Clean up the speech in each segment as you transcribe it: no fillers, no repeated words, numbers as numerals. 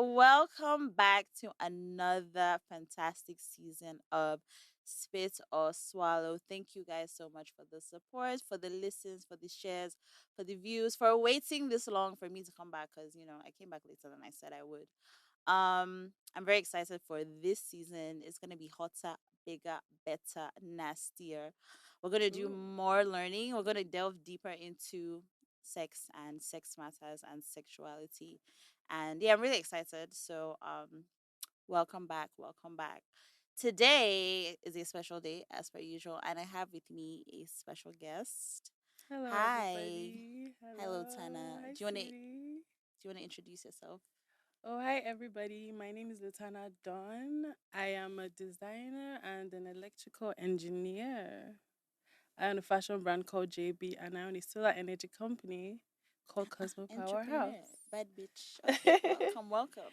welcome back to another fantastic season of Spit or Swallow. Thank you guys so much for the support, for the listens, for the shares, for the views, for waiting this long for me to come back because I came back later than I said I would. I'm very excited for this season. It's gonna be hotter, bigger, better, nastier. We're gonna do Ooh. more learning. We're gonna delve deeper into sex and sex matters and sexuality. And yeah, I'm really excited. So welcome back, welcome back. Today is a special day as per usual, and I have with me a special guest. Hello, Hi. everybody. Hi Hello. Lotanna. Hi, Do you wanna sweetie. introduce yourself? Oh, hi, everybody. My name is Lotanna Don. I am a designer and an electrical engineer. I own a fashion brand called JB, and I own a solar energy company called Cosmo Entrepreneur, Powerhouse. bad bitch. Okay, welcome, welcome.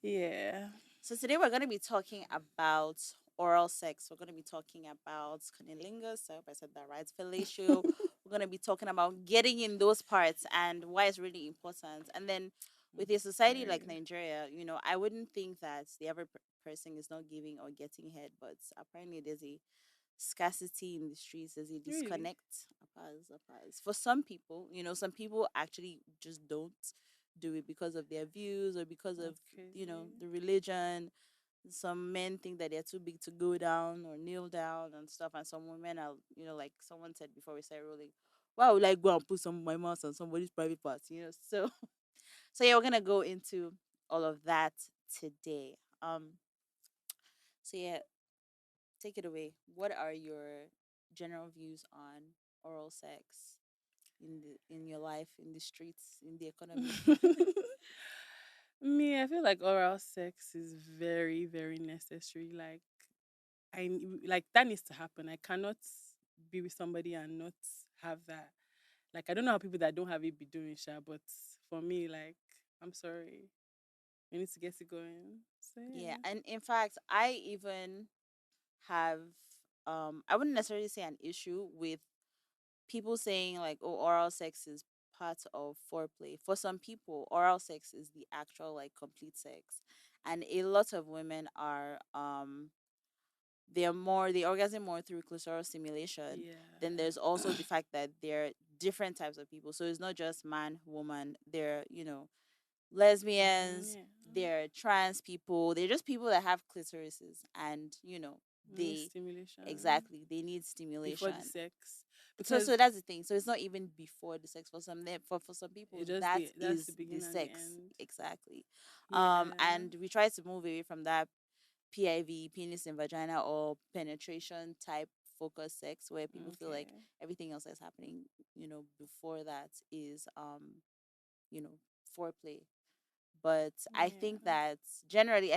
Yeah. So today we're going to be talking about oral sex. We're going to be talking about cunnilingus. I hope I said that right. Fellatio. We're going to be talking about getting in those parts and why it's really important. And then with a society like Very. Nigeria, I wouldn't think that the average person is not giving or getting head, but apparently there's a scarcity in the streets, there's a Really? disconnect. Apart. For some people, some people actually just don't do it because of their views or because of That's crazy. the religion. Some men think that they're too big to go down or kneel down and stuff, and some women are, like someone said before we started rolling, why would I go and put some of my mouth on somebody's private parts, so so yeah, we're gonna go into all of that today. So yeah, take it away. What are your general views on oral sex in your life, in the streets, in the economy? Me, I feel like oral sex is very, very necessary. Like that needs to happen. I cannot be with somebody and not have that. Like I don't know how people that don't have it be doing sha, but for me, like I'm sorry, we need to get it going. So Yeah, yeah. and in fact, I even have I wouldn't necessarily say an issue with people saying like, oh, oral sex is part of foreplay. For some people, oral sex is the actual like complete sex. And a lot of women are they orgasm more through clitoral stimulation. Then Yeah. there's also the fact that there are different types of people. So it's not just man, woman, they're, lesbians, Yeah. they're trans people, they're just people that have clitorises and Need they stimulation exactly they need before the stimulation. sex So because so that's the thing. So it's not even before the sex for some for some people it just that that's the is the beginning and the sex. end. Exactly. Yeah. And we try to move away from that PIV, penis and vagina, or penetration type focus sex where people feel like Okay. everything else that's happening, before that is you know, foreplay. But I think Yeah. that generally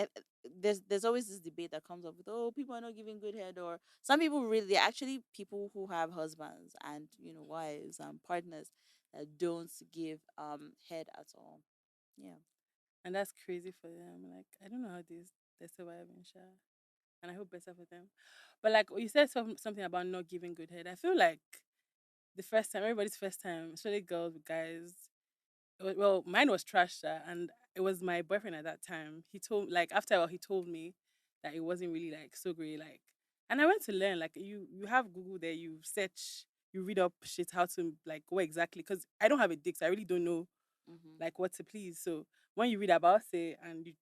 there's always this debate that comes up with, oh, people are not giving good head, or some people really actually people who have husbands and wives and partners that don't give head at all. Yeah. And that's crazy for them. Like I don't know how they're surviving, sha. And I hope better for them. But like you said something about not giving good head. I feel like the first time, everybody's first time, especially girls, guys. Well, mine was trash, and it was my boyfriend at that time. He told like after a while, he told me that it wasn't really like so great. Like, and I went to learn. Like you have Google there, you search, you read up shit how to like what exactly because I don't have a dick, so I really don't know Hmm. like what to please. So when you read about it and you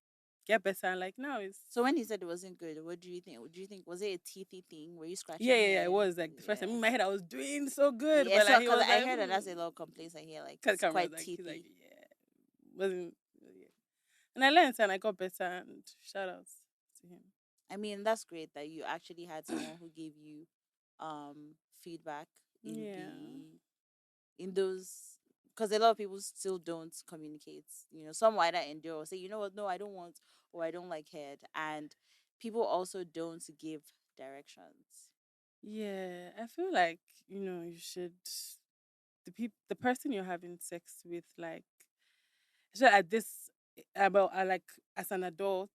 get better, and like now it's So when he said it wasn't good, what do you think? Do you think was it a teethy thing? Were you yeah, scratching yeah, yeah. It hair? was like the first time Yeah. in my head I was doing so good, Yeah, but so like he because was I like, heard that that's a lot of complaints I hear, like cut the it's camera. quite He's like, teethy. yeah, wasn't. Yeah. And I learned and I got better. And shout outs to him. I mean, that's great that you actually had someone who gave you feedback in Yeah. those, because a lot of people still don't communicate. Some might not endure or say, you know what, no, I don't want, or I don't like head, and people also don't give directions. Yeah. I feel like you should the person you're having sex with so at this about like as an adult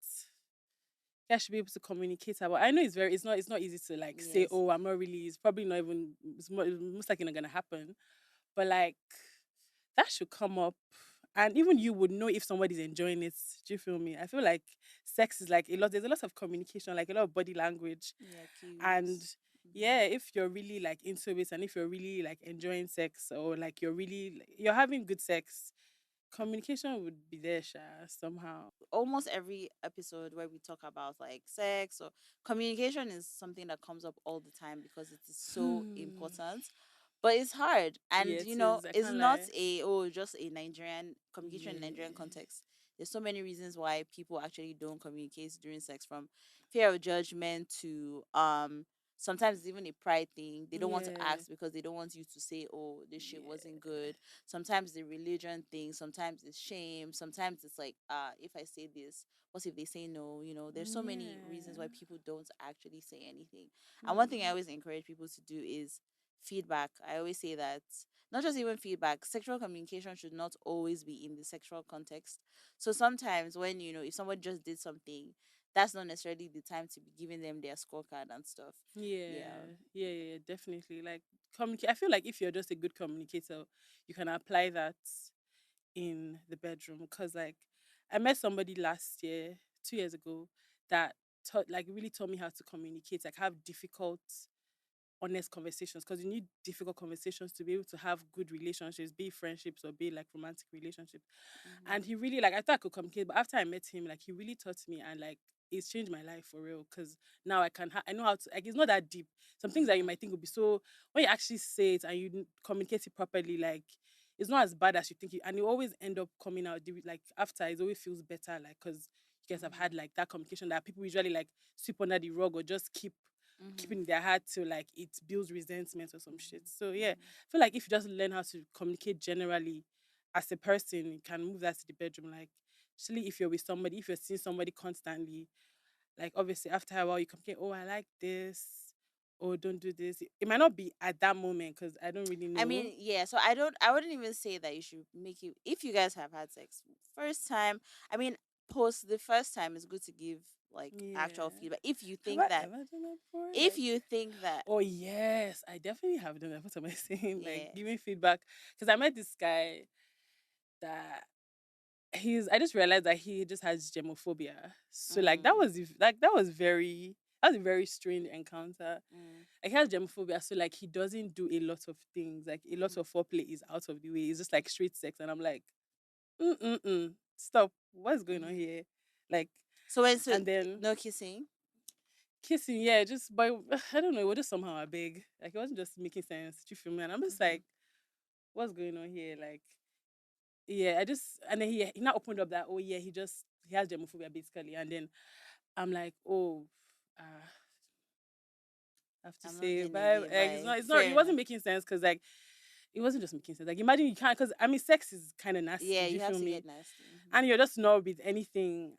you should be able to communicate about. I know it's not easy to like say, Yes. oh, I'm not really. It's probably not even. It's most likely not gonna happen. But like that should come up, And even you would know if somebody's enjoying it. Do you feel me? I feel like sex is like a lot. There's a lot of communication, like a lot of body language, Yeah, and cues. yeah, if you're really like into it, and if you're really like enjoying sex, or like you're having good sex, communication would be there, Sha, somehow. Almost every episode where we talk about like sex or communication is something that comes up all the time because it is so Hmm. important. But it's hard, Yeah, and it is. I it's can't not lie. a oh just a Nigerian communication in Nigerian Yeah. context. There's so many reasons why people actually don't communicate during sex, from fear of judgment to sometimes it's even a pride thing. They don't want to Yeah. ask because they don't want you to say, oh, this shit wasn't good. Sometimes the religion thing, sometimes it's shame, sometimes it's like, if I say this, what if they say no? There's so many reasons why Yeah. people don't actually say anything. And one thing I Hmm. always encourage people to do is feedback. I always say that not just even feedback, sexual communication should not always be in the sexual context. So sometimes when, if someone just did something, that's not necessarily the time to be giving them their scorecard and stuff. Yeah. Yeah, definitely. Like communicate. I feel like if you're just a good communicator, you can apply that in the bedroom. Because like I met somebody last year, 2 years ago, that really taught me how to communicate, like have difficult honest conversations, because you need difficult conversations to be able to have good relationships, be it friendships or be it like romantic relationships. And Mm-hmm. he really, like, I thought I could communicate, but after I met him, like he really taught me, and like it's changed my life for real. Because now I know how to, like, it's not that deep. Some things that you Mm-hmm. might think would be so, when you actually say it and communicate it properly, like it's not as bad as you think it, and you always end up coming out like after, it always feels better, like because you guys have Mm-hmm. had like that communication that people usually like sweep under the rug or just Mm-hmm. keeping in their heart till like it builds resentment or some shit. So yeah, Mm-hmm. I feel like if you just learn how to communicate generally as a person, you can move that to the bedroom. Like, especially if you're with somebody, if you're seeing somebody constantly, like obviously after a while you communicate, oh I like this, or don't do this. It might not be at that moment because I don't really I know. mean, yeah, so I wouldn't even say that you should make it if you guys have had sex first time. I mean, post the first time is good to give like actual Yeah. feedback. If you Have think I that ever done that before? if Like, you think that oh yes, I definitely have done that. What am I saying? Like yeah. giving feedback. Because I met this guy that I just realized that he just has gemophobia. So like Mm, that was a very strange encounter. mm, Like he has gemophobia, so like he doesn't do a lot of things. Like a lot mhm, of foreplay is out of the way. It's just like straight sex, and I'm like, stop. What's going on mhm. here? Like, So and then no kissing. kissing, yeah, just but I don't know. It was just somehow a big, like it wasn't just making sense. Do you feel me? And I'm just Mm-hmm, like, what's going on here? Like, yeah, I just, and then he now opened up that, oh yeah, he has gemophobia basically, and then I'm like, oh, I have to I'm not say getting bye. it. Like, Bye. it Fair wasn't enough. making sense because like it wasn't just making sense. Like imagine you can't, because I mean sex is kind of nasty. Yeah, Do you you have feel to me? get nasty. Hmm. And you're just not with anything.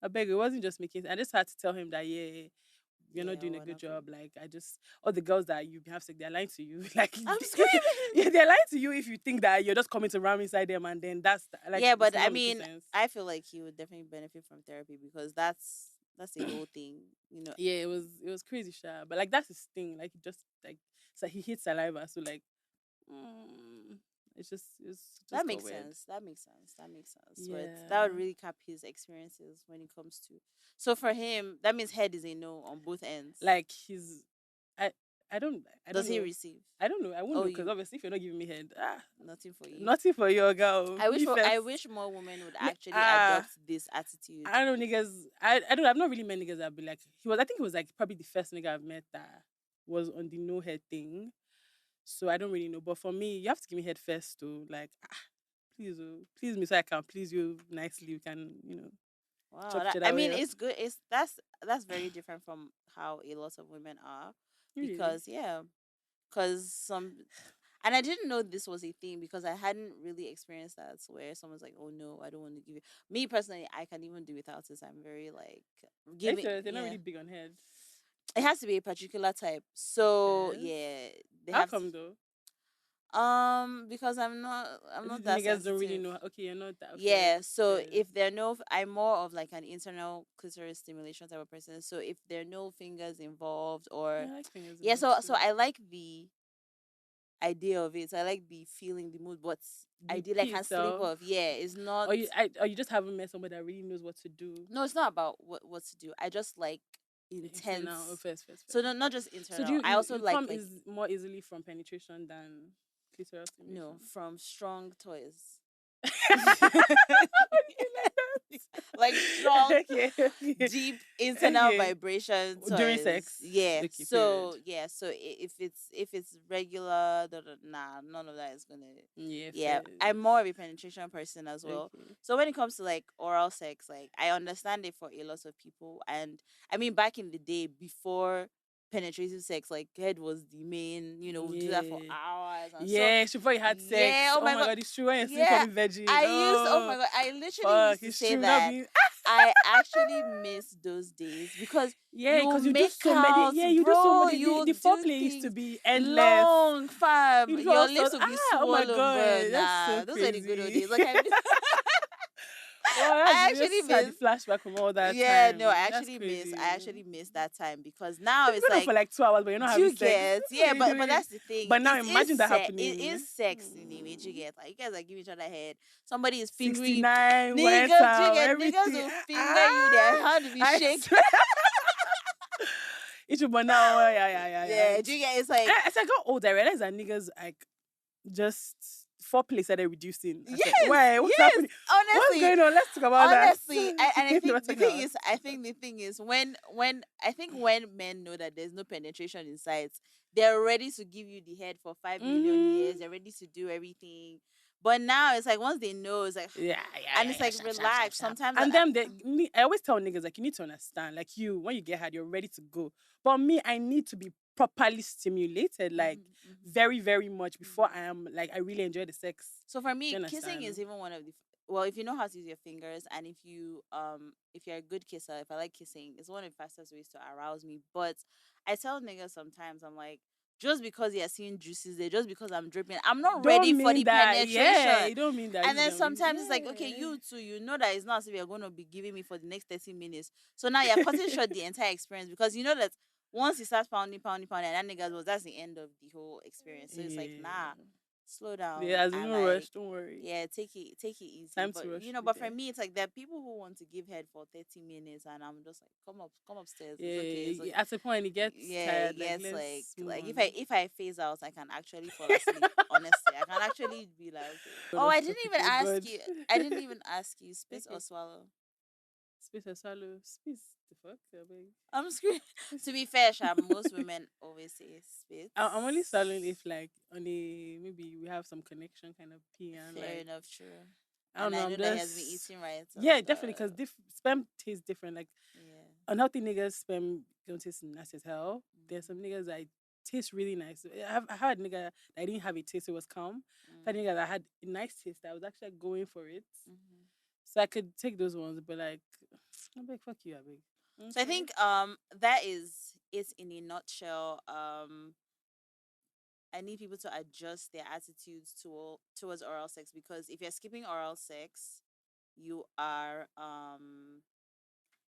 I beg, it wasn't just making sense. I just had to tell him that yeah, you're not Yeah, doing a good whatever. job. Like I just, all the girls that you have sex, they're lying to you. Like I'm screaming. yeah, they're lying to you if you think that you're just coming to ram inside them, and then like Yeah, it's but I not making mean, sense. I feel like he would definitely benefit from therapy because that's a whole thing. Yeah, it was crazy, sure. But like that's his thing. Like he just like, so he hates saliva. So like, mm, it's That just got makes weird. sense. That makes sense. That makes sense. But that would Yeah. really cap his experiences when it comes to. So for him, that means head is a no on both ends. Like I I Does don't he know. receive? I don't know. I won't Oh, know because you obviously if you're not giving me head, nothing for you. nothing for your girl. I wish Me for I first. wish more women would Me, actually adopt this attitude. I don't know niggas. I don't. I've not really met niggas that be like he was. I think he was like probably the first nigga I've met that was on the no head thing. So I don't really know. But for me, you have to give me head first to like please, please me so I can please you nicely. We can Wow, chop each I other mean, well. it's good. It's that's very different from how a lot of women are, Really? because yeah, because some, and I didn't know this was a thing because I hadn't really experienced that where someone's like, "Oh no, I don't want to give you." Me personally, I can even do without this. I'm very like Are you giving. serious? They're not Yeah, really big on head. it has to be a particular type. So Yes. yeah, they How have come though? because I'm not The that niggas don't really sensitive. know. Okay, you're not that. Okay. Yeah, so Yes. if there are no, I'm more of like an internal clitoris stimulation type of person. So if there are no fingers involved, or Yeah, I like fingers yeah, involved so too. I like the idea of it. I like the feeling, the mood, but The ideally I pee can sleep itself, off. Yeah, it's not. or you just haven't met somebody that really knows what to do. No, it's not about what to do. I just like Internal, oh, intense. first. So no, not just So do internal. you I also you like come like is more easily from penetration than clitoral no, stimulation? from strong toys. What do you like Like that? strong, Okay, okay, deep internal okay. vibration During toys. sex, Yeah. okay. Period. So if it's regular, nah, none of that is gonna. Yeah, Yeah, I'm more of first. a penetration person as well. Okay. So when it comes to like oral sex, like I understand it for a lot of people, and I mean back in the day before penetrative sex, like head was the main. We'll do that for Yeah. hours, and so Yeah, she before you had yeah. sex. Oh Oh my my god. god, it's true when you're still Yeah, forming virgin. I used. Oh Oh my god, I literally fuck, used to it's say true. Not that. being I actually miss those days because yeah, you because you do make so many. out, Yeah, you do so bro. many. You The do foreplay used to things be endless. long, fam. You do Your all lips sorts. will be Oh my swollen, bro. god, that's so Nah, those are the good old crazy. days. Like I miss. Well, that's I you actually just had the miss. flashback from all that Yeah, no, time. That's I crazy. actually miss that time because now So you it's go there for like, like 2 hours, but you're not do having you sex. get? What Yeah, are you but doing? that's the thing. But now imagine that It happening. is sex in the image you get. Like you guys are giving each other head. Somebody is fingering you. 69 went Niggas, do you out, get? Niggas everything. will finger you. Their Ah, hand will be I shaking. swear. It should, but now, yeah. Yeah, do you get? It's like As I got older, I realized that niggas like just foreplay started reducing. I said, yes, why? What's yes. happening? What's Honestly, going on? Let's talk about that. honestly, and I Never think the talking thing about is, when I think when men know that there's no penetration in sight, they're ready to give you the head for 5 million years. mm-hmm. They're ready to do everything. But now it's like once they know, it's like, and it's like relax. Sometimes And then me, I always tell niggas like you need to understand, like you when you get hard, you're ready to go. But me, I need to be properly stimulated, like mhm, mhm, very, very much before mhm. I am like I really enjoy the sex. So for Do you me, kissing understand? is even one of the well, if you know how to use your fingers and if you're a good kisser, if I like kissing, it's one of the fastest ways to arouse me. But I tell niggas sometimes I'm like, just because you're seeing juices there, just because I'm dripping, I'm not ready Don't for mean the that, yeah. penetration. You don't mean that. And This is then gonna, sometimes it's like, okay, yeah. you too, you know that it's not as if you're gonna be giving me for the next 30 minutes. So now you're cutting short the entire experience because you know that once you start pounding, and that niggas was that's the end of the whole experience. So it's like, nah, Yeah. slow down There's and no like rush. Don't worry. yeah, take it easy. Time But to rush through but for there. me it's like there are people who want to give head for 30 minutes and I'm just like, come upstairs. It's okay. It's Yeah. like At a point, it gets yeah, it tired. Like gets let's move like on. if I phase out I can actually fall asleep. Honestly. I can actually be like, okay. God Oh, off topic. Oh God. I didn't even ask you, spit or Okay. swallow. Space or swallow. Space. The fuck? I beg. I'm screaming. To be fair, Sha, most women always say spit. I'm only swallowing if like on a maybe we have some connection kind of pee and Fair like enough, true. I don't And know. I I'm know that he has been just eating right and yeah, definitely because stuff. sperm tastes different. Like Yeah. unhealthy niggas sperm don't taste nasty as hell. There's some Mm, niggas that taste really nice. I had a nigga that didn't have a taste, it was calm. I had a mm, nigga that had a nice taste that was actually going for it. mhm. So I could take those ones, but like I'm like fuck you, I beg. So I Okay. think that is it in a nutshell. I need people to adjust their attitudes towards oral sex because if you're skipping oral sex, you are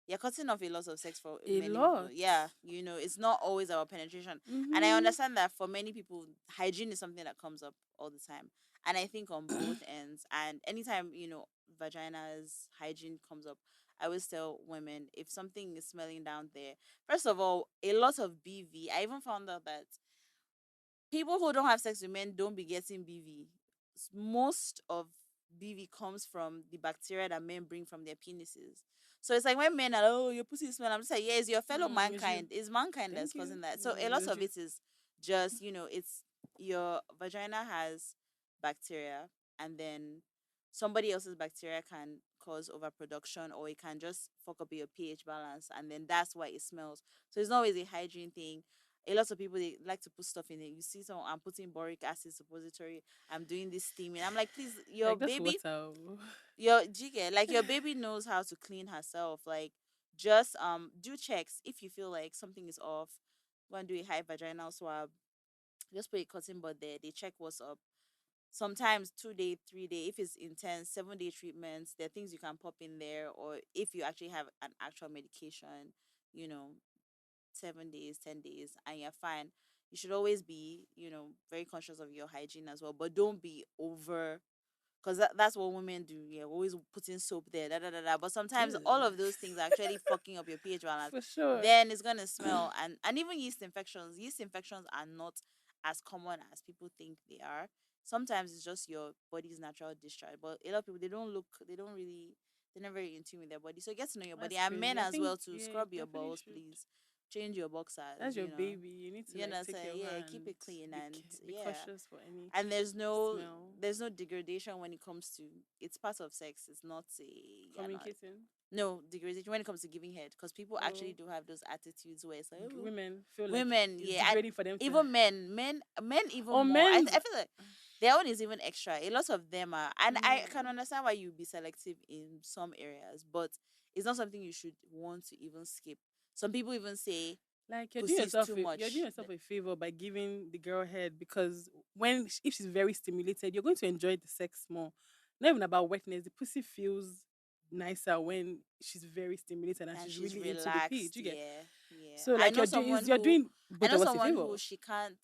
you're cutting off a lot of sex for A many people. lot. Yeah, it's not always about penetration. And I Mm-hmm. understand that for many people, hygiene is something that comes up all the time. And I think on both ends. And anytime, vaginas, hygiene comes up, I always tell women if something is smelling down there, first of all, a lot of BV. I even found out that people who don't have sex with men don't be getting BV. Most of BV comes from the bacteria that men bring from their penises. So it's like when men are, oh, your pussy smell, I'm just like, yeah, it's your fellow You should. mankind. It's mankind that's Thank you. causing that. So a lot You of should. it is just, it's your vagina has bacteria and then somebody else's bacteria can cause overproduction or it can just fuck up your pH balance and then that's why it smells. So it's not always a hygiene thing. A lot of people they like to put stuff in it. You see someone I'm putting boric acid suppository, I'm doing this steaming. I'm like, please, your Like that's baby, water. your jigger, like your baby knows how to clean herself. Like just do checks if you feel like something is off. Go and do a high vaginal swab. Just put a cotton bud there. They check what's up. Sometimes 2 day, 3 day. If it's intense, 7 day treatments. There are things you can pop in there, or if you actually have an actual medication, you know, 7 days, 10 days, and you're fine. you should always be, very conscious of your hygiene as well, but don't be over, because that's what women do. Yeah, always putting soap there, da da da da. But sometimes all Ew. of those things are actually fucking up your pH balance. For sure. Then it's gonna smell, and even yeast infections. Yeast infections are not as common as people think they are. Sometimes it's just your body's natural discharge. But a lot of people, they don't really, they're not very in tune with their body. So get to know your body, That's and men crazy. I as think well, to yeah, you scrub your definitely balls, should. please. Change your boxers. That's your baby. You need to You like know, take say, care of yeah, her keep and it clean, be and be yeah, cautious for any and smell. there's no degradation when it comes to, it's part of sex. It's not a, you're not, Communicating. no degradation when it comes to giving head, because people actually Oh, do have those attitudes where it's like, oh, women feel like women, it's yeah, and degrading for them to. even men even Or more. men's. I feel like their own is even extra. A lot of them are, and I can Yeah. understand why you be selective in some areas, but it's not something you should want to even skip. Some people even say Like pussy is too you're doing much. yourself a favor by giving the girl head because if she's very stimulated, you're going to enjoy the sex more. Not even about wetness. The pussy feels nicer when she's very stimulated and And she's she's really into the relaxed. page. You get Yeah, yeah. so like you're doing I both know of us a someone favor. who she can't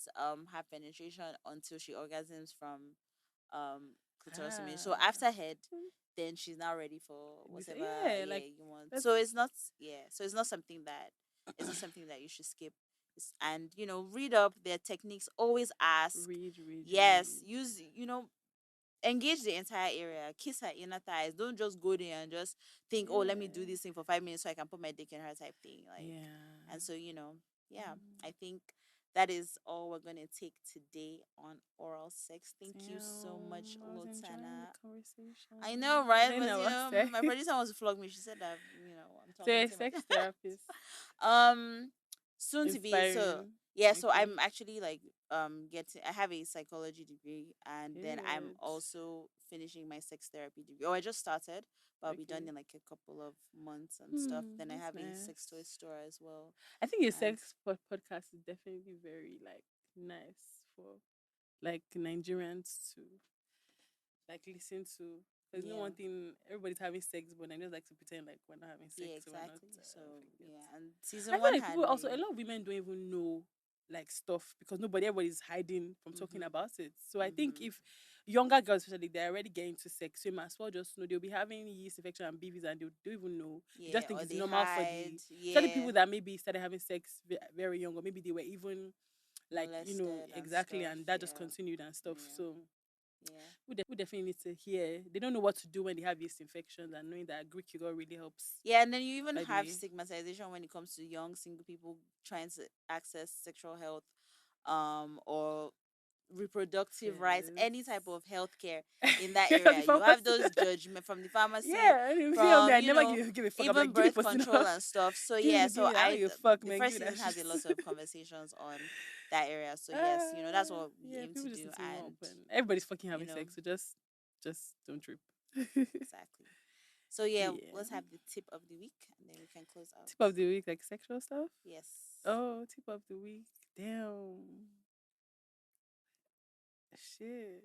have penetration until she orgasms from clitoroscopy. So Ah, after head, then she's now ready for whatever, yeah, yeah, like you want. that's So it's not, yeah. So it's not something that, it's not something that you should skip. And read up their techniques. Always ask. read, read, Yes, read. use, engage the entire area. Kiss her inner thighs. Don't just go there and just think, oh, let me do Yeah, this thing for 5 minutes so I can put my dick in her type thing. Like, yeah. and so, yeah, Mm. I think that is all we're gonna take today on oral sex. Thank you so much, Damn, I was enjoying the Lotana. I know, conversation. right? Then But I was like, my producer wants to flog me. She said that I'm so talking a too much. sex therapist, Soon to be. So inspiring. yeah, so Okay, I'm actually like getting, I have a psychology degree, and then I'm good. also finishing my sex therapy degree. Oh, I just started, but I'll be done Okay, in like a couple of months and stuff. Then I that's have a sex toy nice. store as well. I think a And sex podcast is definitely very like nice for like Nigerians to like listen to. Because no yeah. one thing, everybody's having sex, but I just like to pretend like we're not having Yeah, sex, so we're not exactly. So faking it. yeah, and I season feel one like had people also a been. lot of women don't even know like stuff because everybody's hiding from talking Mhm. about it. So I think Mhm. if younger girls especially they're already getting to sex, so you might as well just know they'll be having yeast infection and BVs and they don't even know. They just Yeah, think or it's they normal for hide. the especially Yeah, people that maybe started having sex very young or maybe they were even like molested and exactly stuff. and that just Yeah, continued and stuff. yeah, So yeah. we definitely need to hear. They don't know what to do when they have yeast infections and knowing that Greek yogurt really helps. Yeah, and then you even By the have way, stigmatization when it comes to young single people trying to access sexual health, or reproductive rights, any type yes. of healthcare in that Because area. the You have pharmacy. those judgment from the pharmacy, Yeah, and you know me, from I never give a fuck. I'm even like, give me birth person control off. and stuff. So Give yeah, me, so I don't give a fuck, the man. Give first me that season shit. has a lot of conversations on that area. So yes, that's what we Yeah, aim to people just do, need to know and open. Everybody's fucking you having know sex, so just don't trip. exactly. So yeah, Yeah. let's have the tip of the week, and then we can close out. Tip of the week, like sexual stuff. Yes. Oh, tip of the week. Damn. Shit.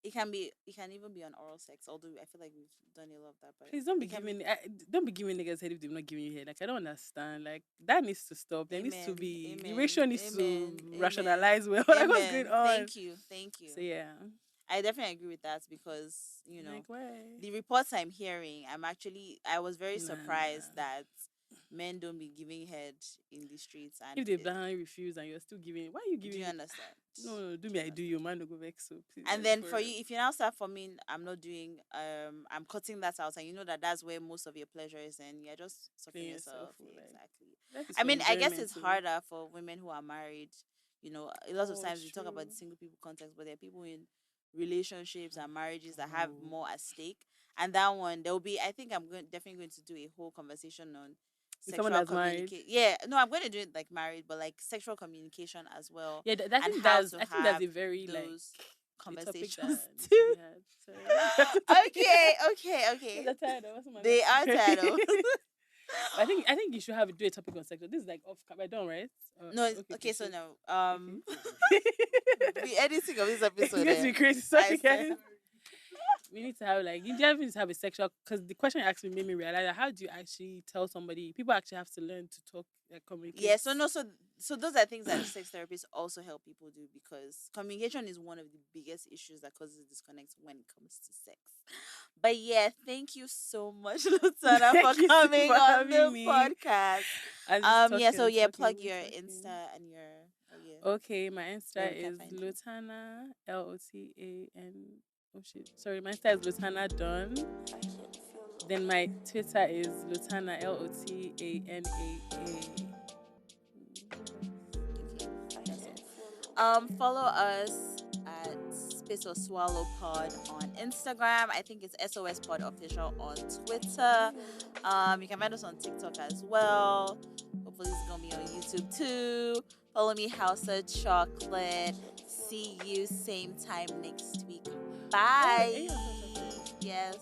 It can even be on oral sex, although I feel like we've done a lot of that, but Please don't be it can be. giving don't be giving niggas head if they're not giving you head. Like I don't understand. Like that needs to stop. There needs to Amen. be the Amen. ratio needs Amen. to Amen. rationalize well. Like what's going Amen. on? Thank you. Thank you. So yeah. I definitely agree with that, because, Like why? the reports I'm hearing, I was very Nah, surprised nah. that men don't be giving head in the streets. And If they blatantly refuse and you're still giving, why are you do you giving? understand? No, no, do Do me, you I do understand? you, man. No go vex so please, And like then for for real. you, if you now start forming, I'm not doing, I'm cutting that out, and you know that that's where most of your pleasure is, and you're just suffering Playing yourself yourself. or Yeah, like exactly. life is I for mean, I guess enjoyment it's too. harder for women who are married. A lot of Oh, times it's we talk about true. the single people context, but there are people in relationships and marriages that have Oh, more at stake. And that one, there will be. I think definitely going to do a whole conversation on with someone sexual that's married. communication. Yeah, no, I'm going to do it like married, but like sexual communication as well, Yeah, and how to I think that's have a very like those a topic that conversations needs to too. be had. Sorry, we have to talk again. Okay, okay, Because okay. I'm tired. What's my They are life? title. But I think you should have do a topic on sexual. This is like off camera, done right? No, Okay, okay, so proceed. no. Okay. The editing of this It's episode, going to be crazy. I Sorry, swear. guys. we need to have like you definitely need to have a sexual because the question you asked me made me realize that how do you actually tell somebody people actually have to learn to talk communicate. Yeah, so no, so those are things that sex therapists also help people do, because communication is one of the biggest issues that causes disconnect when it comes to sex. But yeah, thank you so much, Lotanna, for Thank you so coming for on having the me. podcast. I was just Yeah, talking so and yeah, talking, plug even your talking. Insta and your yeah, Okay, my Insta where we can is find you. Lotanna Lotan. Oh shit, sorry, my Insta is Lotanna Don. Then my Twitter is Lotanna Lotanaa. What else? Okay, that's Yeah. all. Follow us at Space or Swallow Pod on Instagram. I think it's SOS Pod Official on Twitter. You can find us on TikTok as well. Hopefully, it's gonna be on YouTube too. Follow me, Hausa Chocolate. See you same time next week. Oh, Bye. any of Chocolate. Yes.